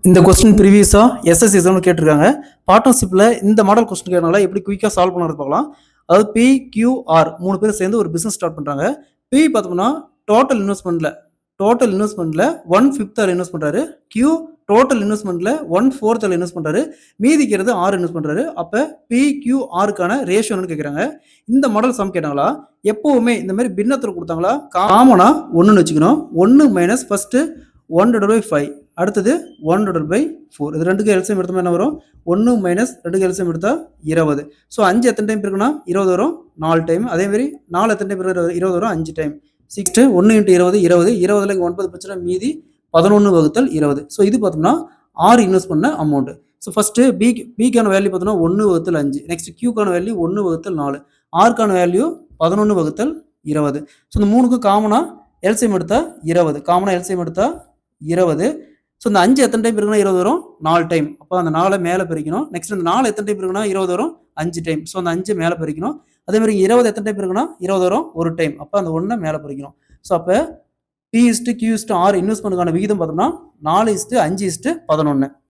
இந்த கொஸ்டின் ப்ரீவியஸாக எஸ்எஸ்சி எக்ஸாமில் கேட்டிருக்காங்க. பார்ட்னர்ஷிப்பில் இந்த மாடல் கொஸ்டின் கேட்டனால எப்படி குயிக்காக சால்வ் பண்ணுறது பார்க்கலாம். அதாவது PQR 3 பேர் சேர்ந்து ஒரு பிஸ்னஸ் ஸ்டார்ட் பண்ணுறாங்க. P பார்த்தோம்னா டோட்டல் இன்வெஸ்ட்மெண்ட்டில் 1/5 இன்வெஸ்ட் பண்ணுறாரு. Q டோட்டல் இன்வெஸ்ட்மெண்ட்டில் 1/4 இன்வெஸ்ட் பண்ணுறாரு. மீதிக்கிறது 6 இன்வெஸ்ட் பண்ணுறாரு. அப்போ PQRக்கான ரேஷியோன்னு கேட்குறாங்க. இந்த மாடல் சம் கேட்டாங்களா எப்போவுமே இந்த மாதிரி பின்னத்தில் கொடுத்தாங்களா காமனாக 1ன்னு வச்சுக்கணும். 1 மைனஸ் ஃபஸ்ட்டு 1/5 அடுத்தது 1/4 இது ரெண்டுக்கு எல்சிஎம் எடுத்தோம்னா என்ன வரும்? 1 மைனஸ் 2க்கு எல்சிஎம் எடுத்தால் 20. ஸோ 5 எத்தனை டைம் இருக்குன்னா 20 வரும் 4 டைம். அதேமாதிரி 4 எத்தனை டைம் இருக்கு 20 வரும் 5 டைம். 6 1 × 20 20 20ல் இங்கே 9 பிரச்சனை மீதி 11/20. ஸோ இது பார்த்தோம்னா 6 இன்வெஸ்ட் பண்ண அமௌண்ட். ஸோ ஃபஸ்ட்டு பிக்கான வேல்யூ பார்த்தோம்னா 1/5. நெக்ஸ்ட் கியூக்கான வேல்யூ 1/4. ஆர்க்கான வேல்யூ 11/20. ஸோ இந்த மூணுக்கும் காமனாக எல்சிஎம் எடுத்தால் 20. காமனாக எல்சிஎம் எடுத்தால் 20. ஸோ இந்த 5 எத்தனை டைம் இருக்குன்னா 20 வரும் 4 டைம். அப்போ அந்த 4 மேலே பிரிக்கணும். நெக்ஸ்ட் இந்த 4 எத்தனை டைம் இருக்குன்னா 20 வரும் 5 டைம். ஸோ அந்த 5 மேலே பிரிக்கணும். அதே மாதிரி 20 எத்தனை டைம் இருக்குன்னா 20 வரும் 1 டைம். அப்போ அந்த 1 மேலே பிரிக்கணும். ஸோ அப்போ P/Q/R இன்வெஸ்ட்மெண்ட்டுக்கான விகிதம் பார்த்தோம்னா 4:5:11.